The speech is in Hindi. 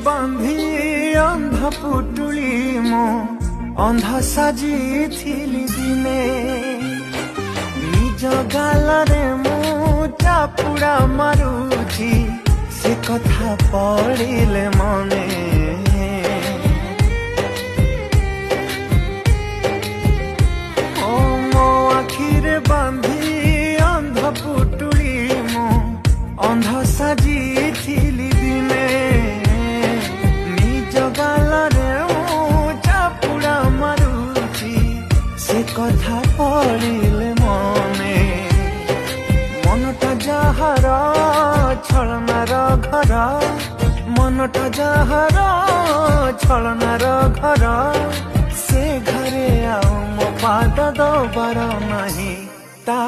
बांधी अंध पुटुली मो अंध साजिथिली दिने निज गालरे मु चापुड़ा मारुछि से कथा पड़िले मने ओ मो आखिरे बांधी अंध पुटुली मो अंध साजिथिली दिने निज गालरे मु चापुड़ा मारुछि से कथा पड़िले मने मनटा जाहार छलनार घर मनटा जाहार छलनार घर से घरे आउ मो पाद दबार नहीं ता